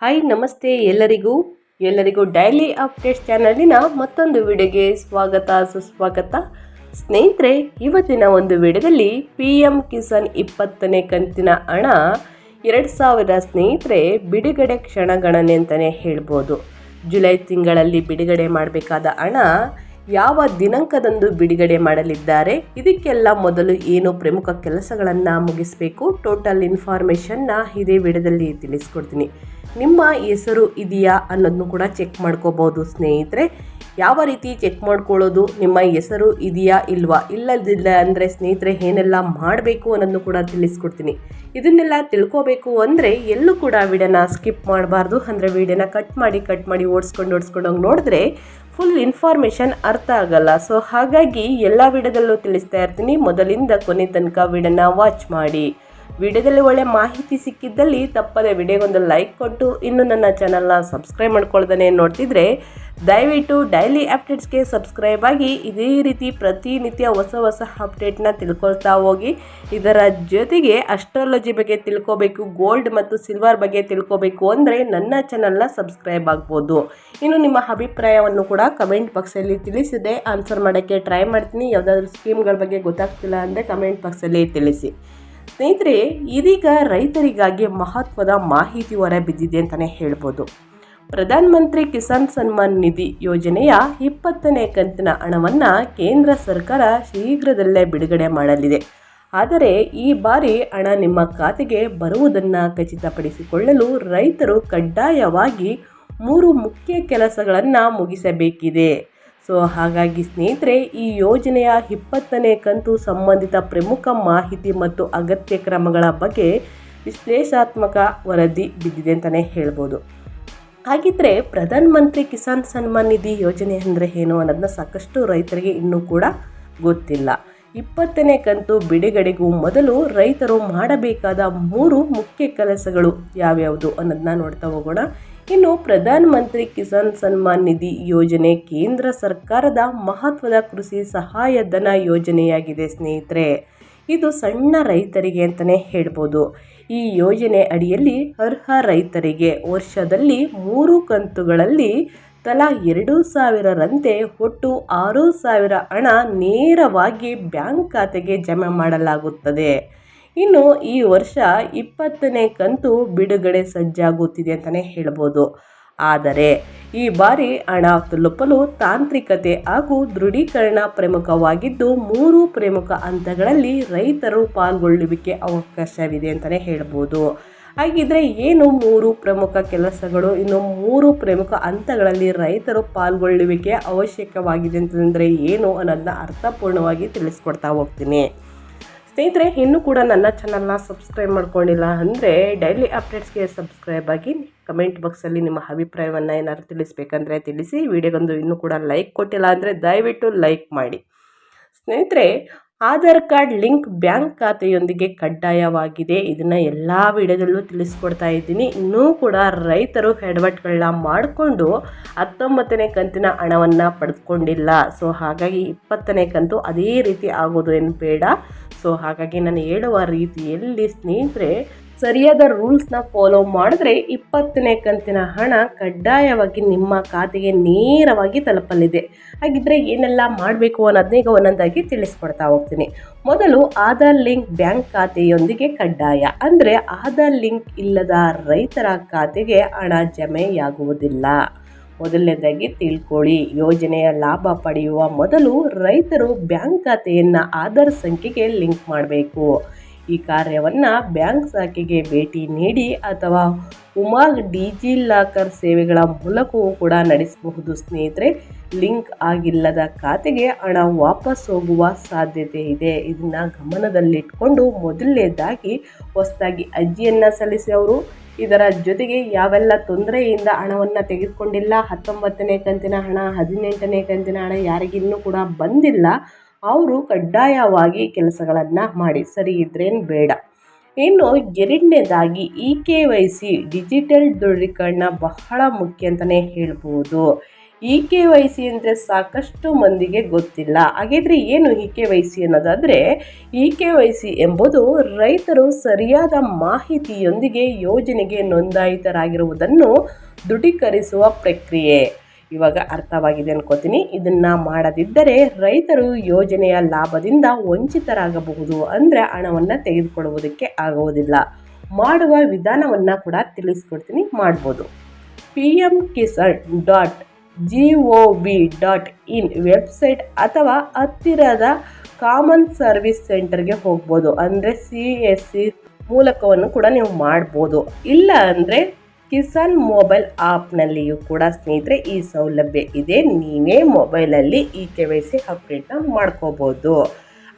Hi ನಮಸ್ತೆ ಎಲ್ಲರಿಗೂ daily updates ಚಾನಲಿನ ಮತ್ತೊಂದು ವಿಡಿಯೋಗೆ ಸುಸ್ವಾಗತ. ಸ್ನೇಹಿತರೆ, ಇವತ್ತಿನ ಒಂದು ವಿಡಿಯೋದಲ್ಲಿ PM ಕಿಸಾನ್ 20ನೇ ಕಂತಿನ ಹಣ 2000 ಸ್ನೇಹಿತರೆ ಬಿಡುಗಡೆ ಕ್ಷಣಗಣನೆ ಅಂತಲೇ ಹೇಳ್ಬೋದು. ಜುಲೈ ತಿಂಗಳಲ್ಲಿ ಬಿಡುಗಡೆ ಮಾಡಬೇಕಾದ ಹಣ ಯಾವ ದಿನಾಂಕದಂದು ಬಿಡುಗಡೆ ಮಾಡಲಿದ್ದಾರೆ, ಇದಕ್ಕೆಲ್ಲ ಮೊದಲು ಏನು ಪ್ರಮುಖ ಕೆಲಸಗಳನ್ನು ಮುಗಿಸಬೇಕು, ಟೋಟಲ್ ಇನ್ಫಾರ್ಮೇಷನ್ನ ಇದೇ ವಿಡಿಯೋದಲ್ಲಿ ತಿಳಿಸ್ಕೊಡ್ತೀನಿ. ನಿಮ್ಮ ಹೆಸರು ಇದೆಯಾ ಅನ್ನೋದನ್ನು ಕೂಡ ಚೆಕ್ ಮಾಡ್ಕೋಬೋದು ಸ್ನೇಹಿತರೆ. ಯಾವ ರೀತಿ ಚೆಕ್ ಮಾಡ್ಕೊಳ್ಳೋದು, ನಿಮ್ಮ ಹೆಸರು ಇದೆಯಾ ಇಲ್ಲದಿಲ್ಲ ಅಂದರೆ ಸ್ನೇಹಿತರೆ ಏನೆಲ್ಲ ಮಾಡಬೇಕು ಅನ್ನೋದನ್ನು ಕೂಡ ತಿಳಿಸ್ಕೊಡ್ತೀನಿ. ಇದನ್ನೆಲ್ಲ ತಿಳ್ಕೋಬೇಕು ಅಂದರೆ ಎಲ್ಲೂ ಕೂಡ ವಿಡಿಯೋನ ಸ್ಕಿಪ್ ಮಾಡಬಾರ್ದು. ಅಂದರೆ ವಿಡಿಯೋನ ಕಟ್ ಮಾಡಿ ಓಡಿಸ್ಕೊಂಡು ಹೋಗಿ ನೋಡಿದ್ರೆ ಫುಲ್ ಇನ್ಫಾರ್ಮೇಷನ್ ಅರ್ಥ ಆಗಲ್ಲ. ಸೊ ಹಾಗಾಗಿ ಎಲ್ಲ ವಿಡಿಯೋದಲ್ಲೂ ತಿಳಿಸ್ತಾ ಇರ್ತೀನಿ. ಮೊದಲಿಂದ ಕೊನೆ ತನಕ ವಿಡಿಯೋನ ವಾಚ್ ಮಾಡಿ. ವಿಡಿಯೋದಲ್ಲಿ ಒಳ್ಳೆ ಮಾಹಿತಿ ಸಿಕ್ಕಿದ್ದಲ್ಲಿ ತಪ್ಪದೆ ವಿಡಿಯೋಗೊಂದು ಲೈಕ್ ಕೊಟ್ಟು ಇನ್ನು ನನ್ನ ಚಾನಲ್ನ ಸಬ್ಸ್ಕ್ರೈಬ್ ಮಾಡ್ಕೊಳ್ದೇ ನೋಡ್ತಿದ್ರೆ ದಯವಿಟ್ಟು ಡೈಲಿ ಅಪ್ಡೇಟ್ಸ್ಗೆ ಸಬ್ಸ್ಕ್ರೈಬ್ ಆಗಿ ಇದೇ ರೀತಿ ಪ್ರತಿನಿತ್ಯ ಹೊಸ ಅಪ್ಡೇಟ್ನ ತಿಳ್ಕೊಳ್ತಾ ಹೋಗಿ. ಇದರ ಜೊತೆಗೆ ಅಸ್ಟ್ರಾಲಜಿ ಬಗ್ಗೆ ತಿಳ್ಕೋಬೇಕು, ಗೋಲ್ಡ್ ಮತ್ತು ಸಿಲ್ವರ್ ಬಗ್ಗೆ ತಿಳ್ಕೋಬೇಕು ಅಂದರೆ ನನ್ನ ಚಾನಲ್ನ ಸಬ್ಸ್ಕ್ರೈಬ್ ಆಗ್ಬೋದು. ಇನ್ನು ನಿಮ್ಮ ಅಭಿಪ್ರಾಯವನ್ನು ಕೂಡ ಕಮೆಂಟ್ ಬಾಕ್ಸಲ್ಲಿ ತಿಳಿಸಿದೆ ಆನ್ಸರ್ ಮಾಡೋಕ್ಕೆ ಟ್ರೈ ಮಾಡ್ತೀನಿ. ಯಾವುದಾದ್ರೂ ಸ್ಕೀಮ್ಗಳ ಬಗ್ಗೆ ಗೊತ್ತಾಗ್ತಿಲ್ಲ ಅಂದರೆ ಕಮೆಂಟ್ ಬಾಕ್ಸಲ್ಲಿ ತಿಳಿಸಿ. ಸ್ನೇಹಿತರೆ, ಇದೀಗ ರೈತರಿಗಾಗಿ ಮಹತ್ವದ ಮಾಹಿತಿ ಹೊರಬಿದ್ದಿದೆ ಅಂತಲೇ ಹೇಳ್ಬೋದು. ಪ್ರಧಾನಮಂತ್ರಿ ಕಿಸಾನ್ ಸನ್ಮಾನ್ ನಿಧಿ ಯೋಜನೆಯ 20ನೇ ಕಂತಿನ ಹಣವನ್ನು ಕೇಂದ್ರ ಸರ್ಕಾರ ಶೀಘ್ರದಲ್ಲೇ ಬಿಡುಗಡೆ ಮಾಡಲಿದೆ. ಆದರೆ ಈ ಬಾರಿ ಹಣ ನಿಮ್ಮ ಖಾತೆಗೆ ಬರುವುದನ್ನು ಖಚಿತಪಡಿಸಿಕೊಳ್ಳಲು ರೈತರು ಕಡ್ಡಾಯವಾಗಿ 3 ಮುಖ್ಯ ಕೆಲಸಗಳನ್ನು ಮುಗಿಸಬೇಕಿದೆ. ಸೊ ಹಾಗಾಗಿ ಸ್ನೇಹಿತರೆ, ಈ ಯೋಜನೆಯ 20ನೇ ಕಂತು ಸಂಬಂಧಿತ ಪ್ರಮುಖ ಮಾಹಿತಿ ಮತ್ತು ಅಗತ್ಯ ಕ್ರಮಗಳ ಬಗ್ಗೆ ವಿಶ್ಲೇಷಾತ್ಮಕ ವರದಿ ಬಿದ್ದಿದೆ ಅಂತಲೇ ಹೇಳ್ಬೋದು. ಹಾಗಿದ್ರೆ ಪ್ರಧಾನಮಂತ್ರಿ ಕಿಸಾನ್ ಸನ್ಮಾನ್ ನಿಧಿ ಯೋಜನೆ ಅಂದರೆ ಏನು ಅನ್ನೋದನ್ನ ಸಾಕಷ್ಟು ರೈತರಿಗೆ ಇನ್ನೂ ಕೂಡ ಗೊತ್ತಿಲ್ಲ. 20ನೇ ಕಂತು ಬಿಡುಗಡೆಗೂ ಮೊದಲು ರೈತರು ಮಾಡಬೇಕಾದ 3 ಮುಖ್ಯ ಕೆಲಸಗಳು ಯಾವ್ಯಾವುದು ಅನ್ನೋದನ್ನ ನೋಡ್ತಾ ಹೋಗೋಣ. ಇನ್ನು ಪ್ರಧಾನಮಂತ್ರಿ ಕಿಸಾನ್ ಸನ್ಮಾನ್ ನಿಧಿ ಯೋಜನೆ ಕೇಂದ್ರ ಸರ್ಕಾರದ ಮಹತ್ವದ ಕೃಷಿ ಸಹಾಯಧನ ಯೋಜನೆಯಾಗಿದೆ ಸ್ನೇಹಿತರೆ. ಇದು ಸಣ್ಣ ರೈತರಿಗೆ ಅಂತಲೇ ಹೇಳ್ಬೋದು. ಈ ಯೋಜನೆ ಅಡಿಯಲ್ಲಿ ಅರ್ಹ ರೈತರಿಗೆ ವರ್ಷದಲ್ಲಿ 3 ಕಂತುಗಳಲ್ಲಿ ತಲಾ 2,000ರಂತೆ ಒಟ್ಟು 6,000 ಹಣ ನೇರವಾಗಿ ಬ್ಯಾಂಕ್ ಖಾತೆಗೆ ಜಮೆ ಮಾಡಲಾಗುತ್ತದೆ. ಇನ್ನು ಈ ವರ್ಷ 20ನೇ ಕಂತು ಬಿಡುಗಡೆ ಸಜ್ಜಾಗುತ್ತಿದೆ ಅಂತಲೇ ಹೇಳ್ಬೋದು. ಆದರೆ ಈ ಬಾರಿ ಹಣ ತಲುಪಲು ತಾಂತ್ರಿಕತೆ ಹಾಗೂ ದೃಢೀಕರಣ ಪ್ರಮುಖವಾಗಿದ್ದು 3 ಪ್ರಮುಖ ಹಂತಗಳಲ್ಲಿ ರೈತರು ಪಾಲ್ಗೊಳ್ಳುವಿಕೆ ಅವಕಾಶವಿದೆ ಅಂತಲೇ ಹೇಳ್ಬೋದು. ಹಾಗಿದ್ರೆ ಏನು 3 ಪ್ರಮುಖ ಕೆಲಸಗಳು, ಇನ್ನು 3 ಪ್ರಮುಖ ಹಂತಗಳಲ್ಲಿ ರೈತರು ಪಾಲ್ಗೊಳ್ಳುವಿಕೆ ಅವಶ್ಯಕವಾಗಿದೆ ಅಂತಂದರೆ ಏನು ಅನ್ನೋದನ್ನ ಅರ್ಥಪೂರ್ಣವಾಗಿ ತಿಳಿಸ್ಕೊಡ್ತಾ ಹೋಗ್ತೀನಿ. ಸ್ನೇಹಿತರೆ, ಇನ್ನೂ ಕೂಡ ನನ್ನ ಚಾನಲ್ನ ಸಬ್ಸ್ಕ್ರೈಬ್ ಮಾಡ್ಕೊಂಡಿಲ್ಲ ಅಂದರೆ ಡೈಲಿ ಅಪ್ಡೇಟ್ಸ್ಗೆ ಸಬ್ಸ್ಕ್ರೈಬ್ ಆಗಿ. ಕಮೆಂಟ್ ಬಾಕ್ಸಲ್ಲಿ ನಿಮ್ಮ ಅಭಿಪ್ರಾಯವನ್ನು ಏನಾದ್ರು ತಿಳಿಸ್ಬೇಕಂದ್ರೆ ತಿಳಿಸಿ. ವಿಡಿಯೋಗೊಂದು ಇನ್ನೂ ಕೂಡ ಲೈಕ್ ಕೊಟ್ಟಿಲ್ಲ ಅಂದರೆ ದಯವಿಟ್ಟು ಲೈಕ್ ಮಾಡಿ. ಸ್ನೇಹಿತರೆ, ಆಧಾರ್ ಕಾರ್ಡ್ ಲಿಂಕ್ ಬ್ಯಾಂಕ್ ಖಾತೆಯೊಂದಿಗೆ ಕಡ್ಡಾಯವಾಗಿದೆ. ಇದನ್ನು ಎಲ್ಲ ವಿಡಿಯೋದಲ್ಲೂ ತಿಳಿಸ್ಕೊಡ್ತಾ ಇದ್ದೀನಿ. ಇನ್ನೂ ಕೂಡ ರೈತರು ಎಡವಟ್ಟುಗಳನ್ನ ಮಾಡಿಕೊಂಡು 19ನೇ ಕಂತಿನ ಹಣವನ್ನು ಪಡೆದುಕೊಂಡಿಲ್ಲ. ಸೊ ಹಾಗಾಗಿ 20ನೇ ಕಂತು ಅದೇ ರೀತಿ ಆಗೋದು ಏನು ಬೇಡ. ಸೊ ಹಾಗಾಗಿ ನಾನು ಹೇಳುವ ರೀತಿಯಲ್ಲಿ ಸ್ನೇಹಿತರೆ ಸರಿಯಾದ ರೂಲ್ಸ್ನ ಫಾಲೋ ಮಾಡಿದ್ರೆ 20ನೇ ಕಂತಿನ ಹಣ ಕಡ್ಡಾಯವಾಗಿ ನಿಮ್ಮ ಖಾತೆಗೆ ನೇರವಾಗಿ ತಲುಪಲಿದೆ. ಹಾಗಿದ್ರೆ ಏನೆಲ್ಲ ಮಾಡಬೇಕು ಅನ್ನೋದನ್ನ ಈಗ ಒಂದೊಂದಾಗಿ ತಿಳಿಸ್ಕೊಡ್ತಾ ಹೋಗ್ತೀನಿ. ಮೊದಲು ಆಧಾರ್ ಲಿಂಕ್ ಬ್ಯಾಂಕ್ ಖಾತೆಯೊಂದಿಗೆ ಕಡ್ಡಾಯ. ಅಂದರೆ ಆಧಾರ್ ಲಿಂಕ್ ಇಲ್ಲದ ರೈತರ ಖಾತೆಗೆ ಹಣ ಜಮೆಯಾಗುವುದಿಲ್ಲ. ಮೊದಲನೇದಾಗಿ ತಿಳ್ಕೊಳ್ಳಿ, ಯೋಜನೆಯ ಲಾಭ ಪಡೆಯುವ ಮೊದಲು ರೈತರು ಬ್ಯಾಂಕ್ ಖಾತೆಯನ್ನು ಆಧಾರ್ ಸಂಖ್ಯೆಗೆ ಲಿಂಕ್ ಮಾಡಬೇಕು. ಈ ಕಾರ್ಯವನ್ನು ಬ್ಯಾಂಕ್ ಶಾಖೆಗೆ ಭೇಟಿ ನೀಡಿ ಅಥವಾ ಉಮಾಂಗ್ ಡಿಜಿಲಾಕರ್ ಸೇವೆಗಳ ಮೂಲಕವೂ ಕೂಡ ನಡೆಸಬಹುದು. ಸ್ನೇಹಿತರೆ, ಲಿಂಕ್ ಆಗಿಲ್ಲದ ಖಾತೆಗೆ ಹಣ ವಾಪಸ್ ಹೋಗುವ ಸಾಧ್ಯತೆ ಇದೆ. ಇದನ್ನು ಗಮನದಲ್ಲಿಟ್ಕೊಂಡು ಮೊದಲನೇದಾಗಿ ಹೊಸದಾಗಿ ಅರ್ಜಿಯನ್ನು ಸಲ್ಲಿಸಿದವರು, ಇದರ ಜೊತೆಗೆ ಯಾವೆಲ್ಲ ತೊಂದರೆಯಿಂದ ಹಣವನ್ನು ತೆಗೆದುಕೊಂಡಿಲ್ಲ, 19ನೇ ಕಂತಿನ ಹಣ 18ನೇ ಕಂತಿನ ಹಣ ಯಾರಿಗಿನ್ನೂ ಕೂಡ ಬಂದಿಲ್ಲ, ಅವರು ಕಡ್ಡಾಯವಾಗಿ ಕೆಲಸಗಳನ್ನು ಮಾಡಿ. ಸರಿ ಇದ್ರೇನು ಬೇಡ. ಇನ್ನು ಎರಡನೇದಾಗಿ KYC ಡಿಜಿಟಲ್ ದೃಢೀಕರಣ ಬಹಳ ಮುಖ್ಯ ಅಂತಲೇ ಹೇಳ್ಬೋದು. EKYC ಅಂದರೆ ಸಾಕಷ್ಟು ಮಂದಿಗೆ ಗೊತ್ತಿಲ್ಲ. ಹಾಗಿದ್ರೆ ಏನು EKYC ಅನ್ನೋದಾದರೆ, EKYC ಎಂಬುದು ರೈತರು ಸರಿಯಾದ ಮಾಹಿತಿಯೊಂದಿಗೆ ಯೋಜನೆಗೆ ನೋಂದಾಯಿತರಾಗಿರುವುದನ್ನು ದೃಢೀಕರಿಸುವ ಪ್ರಕ್ರಿಯೆ. ಇವಾಗ ಅರ್ಥವಾಗಿದೆ ಅನ್ಕೋತೀನಿ. ಇದನ್ನ ಮಾಡದಿದ್ದರೆ ರೈತರು ಯೋಜನೆಯ ಲಾಭದಿಂದ ವಂಚಿತರಾಗಬಹುದು, ಅಂದರೆ ಹಣವನ್ನು ತೆಗೆದುಕೊಳ್ಳುವುದಕ್ಕೆ ಆಗುವುದಿಲ್ಲ. ಮಾಡುವ ವಿಧಾನವನ್ನು ಕೂಡ ತಿಳಿಸ್ಕೊಡ್ತೀನಿ, ಮಾಡ್ಬೋದು. pmkisan.gov.in ವೆಬ್ಸೈಟ್ ಅಥವಾ ಹತ್ತಿರದ ಕಾಮನ್ ಸರ್ವಿಸ್ ಸೆಂಟರ್ಗೆ ಹೋಗ್ಬೋದು. ಅಂದರೆ CSC ಮೂಲಕವನ್ನು ಕೂಡ ನೀವು ಮಾಡ್ಬೋದು. ಇಲ್ಲ ಅಂದರೆ ಕಿಸಾನ್ ಮೊಬೈಲ್ ಆ್ಯಪ್ನಲ್ಲಿಯೂ ಕೂಡ ಸ್ನೇಹಿತರೆ ಈ ಸೌಲಭ್ಯ ಇದೆ. ನೀವೇ ಮೊಬೈಲಲ್ಲಿ EKYC ಅಪ್ಡೇಟ್ನ ಮಾಡ್ಕೋಬೋದು.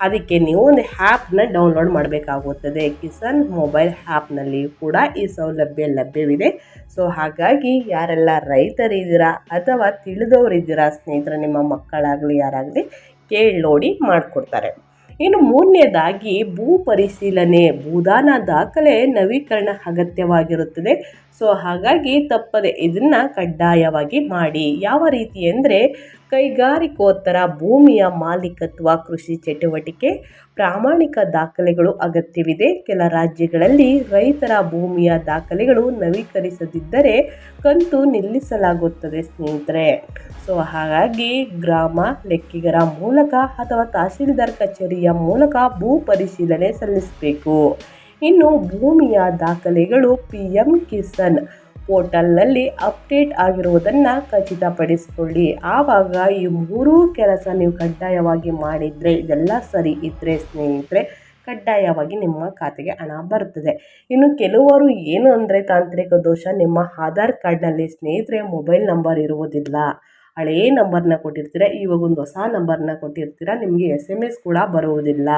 ಅದಕ್ಕೆ ನೀವು ಒಂದು ಆ್ಯಪ್ನ ಡೌನ್ಲೋಡ್ ಮಾಡಬೇಕಾಗುತ್ತದೆ. ಕಿಸಾನ್ ಮೊಬೈಲ್ ಆ್ಯಪ್ನಲ್ಲಿಯೂ ಕೂಡ ಈ ಸೌಲಭ್ಯ ಲಭ್ಯವಿದೆ. ಸೊ ಹಾಗಾಗಿ ಯಾರೆಲ್ಲ ರೈತರಿದ್ದೀರಾ ಅಥವಾ ತಿಳಿದವರಿದ್ದೀರಾ ಸ್ನೇಹಿತರೆ, ನಿಮ್ಮ ಮಕ್ಕಳಾಗಲಿ ಯಾರಾಗಲಿ ಕೇಳಿ ನೋಡಿ ಮಾಡಿಕೊಡ್ತಾರೆ. ಇನ್ನು ಮೂರನೇದಾಗಿ ಭೂ ಪರಿಶೀಲನೆ, ಭೂದಾನ ದಾಖಲೆ ನವೀಕರಣ ಅಗತ್ಯವಾಗಿರುತ್ತದೆ. ಸೊ ಹಾಗಾಗಿ ತಪ್ಪದೆ ಇದನ್ನು ಕಡ್ಡಾಯವಾಗಿ ಮಾಡಿ. ಯಾವ ರೀತಿ ಅಂದರೆ ಕೈಗಾರಿಕೋತ್ತರ ಭೂಮಿಯ ಮಾಲೀಕತ್ವ, ಕೃಷಿ ಚಟುವಟಿಕೆ, ಪ್ರಾಮಾಣಿಕ ದಾಖಲೆಗಳು ಅಗತ್ಯವಿದೆ. ಕೆಲ ರಾಜ್ಯಗಳಲ್ಲಿ ರೈತರ ಭೂಮಿಯ ದಾಖಲೆಗಳು ನವೀಕರಿಸದಿದ್ದರೆ ಕಂತು ನಿಲ್ಲಿಸಲಾಗುತ್ತದೆ ಸ್ನೇಹಿತರೆ. ಸೊ ಹಾಗಾಗಿ ಗ್ರಾಮ ಲೆಕ್ಕಿಗರ ಮೂಲಕ ಅಥವಾ ತಹಸೀಲ್ದಾರ್ ಕಚೇರಿಯ ಮೂಲಕ ಭೂ ಪರಿಶೀಲನೆ ಸಲ್ಲಿಸಬೇಕು. ಇನ್ನು ಭೂಮಿಯ ದಾಖಲೆಗಳು PM ಕಿಸಾನ್ ಪೋರ್ಟಲ್ನಲ್ಲಿ ಅಪ್ಡೇಟ್ ಆಗಿರುವುದನ್ನು ಖಚಿತಪಡಿಸಿಕೊಳ್ಳಿ. ಆವಾಗ ಈ ಮೂರೂ ಕೆಲಸ ನೀವು ಕಡ್ಡಾಯವಾಗಿ ಮಾಡಿದರೆ, ಇದೆಲ್ಲ ಸರಿ ಇದ್ದರೆ ಸ್ನೇಹಿತರೆ ಕಡ್ಡಾಯವಾಗಿ ನಿಮ್ಮ ಖಾತೆಗೆ ಹಣ ಬರುತ್ತದೆ. ಇನ್ನು ಕೆಲವರು ಏನು ಅಂದರೆ ತಾಂತ್ರಿಕ ದೋಷ, ನಿಮ್ಮ ಆಧಾರ್ ಕಾರ್ಡ್ನಲ್ಲಿ ಸ್ನೇಹಿತರೆ ಮೊಬೈಲ್ ನಂಬರ್ ಇರುವುದಿಲ್ಲ. ಹಳೆಯ ನಂಬರ್ನ ಕೊಟ್ಟಿರ್ತೀರ, ಇವಾಗ ಒಂದು ಹೊಸ ನಂಬರ್ನ ಕೊಟ್ಟಿರ್ತೀರ, ನಿಮಗೆ SMS ಕೂಡ ಬರುವುದಿಲ್ಲ.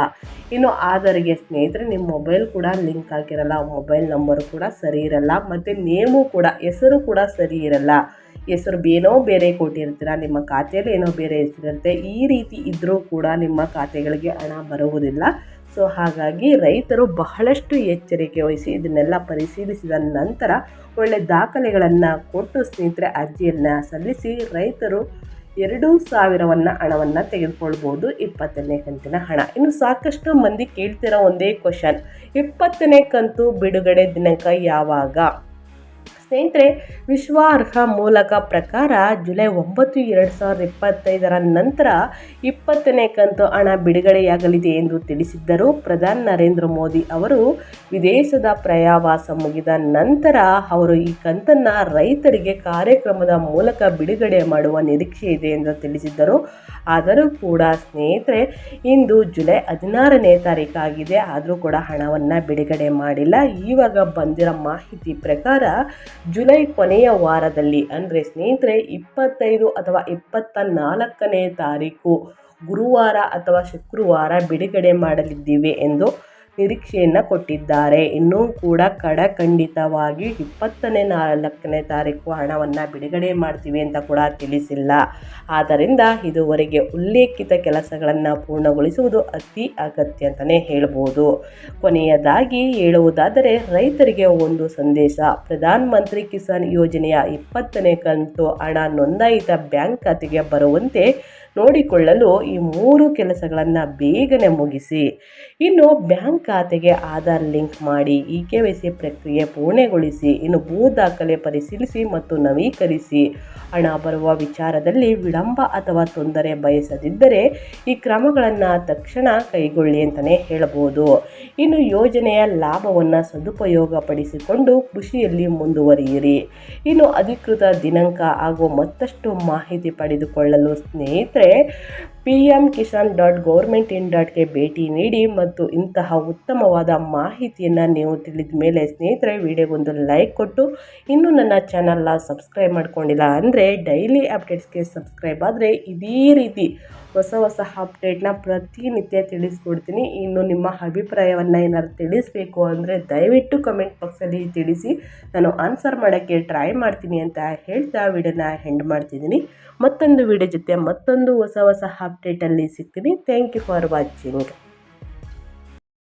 ಇನ್ನು ಆಧಾರ್ಗೆ ಸ್ನೇಹಿತರೆ ನಿಮ್ಮ ಮೊಬೈಲ್ ಕೂಡ ಲಿಂಕ್ ಆಗಿರಲ್ಲ, ಮೊಬೈಲ್ ನಂಬರು ಕೂಡ ಸರಿ ಇರಲ್ಲ, ಮತ್ತು ನೇಮು ಕೂಡ, ಹೆಸರು ಕೂಡ ಸರಿ ಇರಲ್ಲ. ಹೆಸರು ಏನೋ ಬೇರೆ ಕೊಟ್ಟಿರ್ತೀರ, ನಿಮ್ಮ ಖಾತೆಯಲ್ಲಿ ಏನೋ ಬೇರೆ ಹೆಸರಿರುತ್ತೆ. ಈ ರೀತಿ ಇದ್ದರೂ ಕೂಡ ನಿಮ್ಮ ಖಾತೆಗಳಿಗೆ ಹಣ ಬರುವುದಿಲ್ಲ. ಸೊ ಹಾಗಾಗಿ ರೈತರು ಬಹಳಷ್ಟು ಎಚ್ಚರಿಕೆ ವಹಿಸಿ ಇದನ್ನೆಲ್ಲ ಪರಿಶೀಲಿಸಿದ ನಂತರ ಒಳ್ಳೆ ದಾಖಲೆಗಳನ್ನು ಕೊಟ್ಟು ಸ್ನೇಹಿತರೆ ಅರ್ಜಿಯನ್ನು ಸಲ್ಲಿಸಿ ರೈತರು 2,000 ಹಣವನ್ನು ತೆಗೆದುಕೊಳ್ಬೋದು, 20ನೇ ಕಂತಿನ ಹಣ. ಇನ್ನು ಸಾಕಷ್ಟು ಮಂದಿ ಕೇಳ್ತಿರೋ ಒಂದೇ ಕ್ವಶನ್, 20ನೇ ಕಂತು ಬಿಡುಗಡೆ ದಿನಾಂಕ ಯಾವಾಗ? ಸ್ನೇಹಿತರೆ, ವಿಶ್ವಾರ್ಹ ಮೂಲಕ ಪ್ರಕಾರ ಜುಲೈ 9, 2025 ನಂತರ 20ನೇ ಕಂತು ಹಣ ಬಿಡುಗಡೆಯಾಗಲಿದೆ ಎಂದು ತಿಳಿಸಿದ್ದರು. ಪ್ರಧಾನಿ ನರೇಂದ್ರ ಮೋದಿ ಅವರು ವಿದೇಶದ ಪ್ರವಾಸ ಮುಗಿದ ನಂತರ ಅವರು ಈ ಕಂತನ್ನು ರೈತರಿಗೆ ಕಾರ್ಯಕ್ರಮದ ಮೂಲಕ ಬಿಡುಗಡೆ ಮಾಡುವ ನಿರೀಕ್ಷೆ ಇದೆ ಎಂದು ತಿಳಿಸಿದ್ದರು. ಆದರೂ ಕೂಡ ಸ್ನೇಹಿತರೆ ಇಂದು ಜುಲೈ 16ನೇ ತಾರೀಕಾಗಿದೆ, ಆದರೂ ಕೂಡ ಹಣವನ್ನು ಬಿಡುಗಡೆ ಮಾಡಿಲ್ಲ. ಇವಾಗ ಬಂದಿರೋ ಮಾಹಿತಿ ಪ್ರಕಾರ ಜುಲೈ ಕೊನೆಯ ವಾರದಲ್ಲಿ ಅಂದರೆ ಸ್ನೇಹಿತರೆ 25 ಅಥವಾ 24ನೇ ತಾರೀಕು ಗುರುವಾರ ಅಥವಾ ಶುಕ್ರವಾರ ಬಿಡುಗಡೆ ಮಾಡಲಿದ್ದೀವಿ ಎಂದು ನಿರೀಕ್ಷೆಯನ್ನು ಕೊಟ್ಟಿದ್ದಾರೆ. ಇನ್ನೂ ಕೂಡ ಖಂಡಿತವಾಗಿ 24ನೇ ತಾರೀಕು ಹಣವನ್ನು ಬಿಡುಗಡೆ ಮಾಡ್ತೀವಿ ಅಂತ ಕೂಡ ತಿಳಿಸಿಲ್ಲ. ಆದ್ದರಿಂದ ಇದುವರೆಗೆ ಉಲ್ಲೇಖಿತ ಕೆಲಸಗಳನ್ನು ಪೂರ್ಣಗೊಳಿಸುವುದು ಅತಿ ಅಗತ್ಯ ಅಂತಲೇ ಹೇಳ್ಬೋದು. ಕೊನೆಯದಾಗಿ ಹೇಳುವುದಾದರೆ ರೈತರಿಗೆ ಒಂದು ಸಂದೇಶ, ಪ್ರಧಾನಮಂತ್ರಿ ಕಿಸಾನ್ ಯೋಜನೆಯ 20ನೇ ಕಂತು ಹಣ ನೋಂದಾಯಿತ ಬ್ಯಾಂಕ್ ಖಾತೆಗೆ ಬರುವಂತೆ ನೋಡಿಕೊಳ್ಳಲು ಈ 3 ಕೆಲಸಗಳನ್ನು ಬೇಗನೆ ಮುಗಿಸಿ. ಇನ್ನು ಬ್ಯಾಂಕ್ ಖಾತೆಗೆ ಆಧಾರ್ ಲಿಂಕ್ ಮಾಡಿ, EKYC ಪ್ರಕ್ರಿಯೆ ಪೂರ್ಣಗೊಳಿಸಿ, ಇನ್ನು ಭೂ ದಾಖಲೆ ಪರಿಶೀಲಿಸಿ ಮತ್ತು ನವೀಕರಿಸಿ. ಹಣ ಬರುವ ವಿಚಾರದಲ್ಲಿ ವಿಳಂಬ ಅಥವಾ ತೊಂದರೆ ಬಯಸದಿದ್ದರೆ ಈ ಕ್ರಮಗಳನ್ನು ತಕ್ಷಣ ಕೈಗೊಳ್ಳಿ ಅಂತಲೇ ಹೇಳಬಹುದು. ಇನ್ನು ಯೋಜನೆಯ ಲಾಭವನ್ನು ಸದುಪಯೋಗಪಡಿಸಿಕೊಂಡು ಕೃಷಿಯಲ್ಲಿ ಮುಂದುವರಿಯಿರಿ. ಇನ್ನು ಅಧಿಕೃತ ದಿನಾಂಕ ಹಾಗೂ ಮತ್ತಷ್ಟು ಮಾಹಿತಿ ಪಡೆದುಕೊಳ್ಳಲು ಸ್ನೇಹಿತರೆ pmkisan.governmentin.ಗೆ ಭೇಟಿ ನೀಡಿ. ಮತ್ತು ಇಂತಹ ಉತ್ತಮವಾದ ಮಾಹಿತಿಯನ್ನು ನೀವು ತಿಳಿದ ಮೇಲೆ ಸ್ನೇಹಿತರೆ ವಿಡಿಯೋಗೊಂದು ಲೈಕ್ ಕೊಟ್ಟು, ಇನ್ನೂ ನನ್ನ ಚಾನಲ್ನ ಸಬ್ಸ್ಕ್ರೈಬ್ ಮಾಡ್ಕೊಂಡಿಲ್ಲ ಅಂದರೆ ಡೈಲಿ ಅಪ್ಡೇಟ್ಸ್ಗೆ ಸಬ್ಸ್ಕ್ರೈಬ್ ಆದರೆ ಇದೇ ರೀತಿ ಹೊಸ ಅಪ್ಡೇಟ್ನ ಪ್ರತಿನಿತ್ಯ ತಿಳಿಸ್ಕೊಡ್ತೀನಿ. ಇನ್ನು ನಿಮ್ಮ ಅಭಿಪ್ರಾಯವನ್ನು ಏನಾದ್ರು ತಿಳಿಸ್ಬೇಕು ಅಂದರೆ ದಯವಿಟ್ಟು ಕಮೆಂಟ್ ಬಾಕ್ಸಲ್ಲಿ ತಿಳಿಸಿ, ನಾನು ಆನ್ಸರ್ ಮಾಡೋಕ್ಕೆ ಟ್ರೈ ಮಾಡ್ತೀನಿ ಅಂತ ಹೇಳ್ತಾ ವಿಡಿಯೋನ ಎಂಡ್ ಮಾಡ್ತಿದ್ದೀನಿ. ಮತ್ತೊಂದು ವಿಡಿಯೋ ಜೊತೆ ಮತ್ತೊಂದು ಹೊಸ ಅಪ್ಡೇಟಲ್ಲಿ ಸಿಗ್ತೀನಿ. Thank you for watching.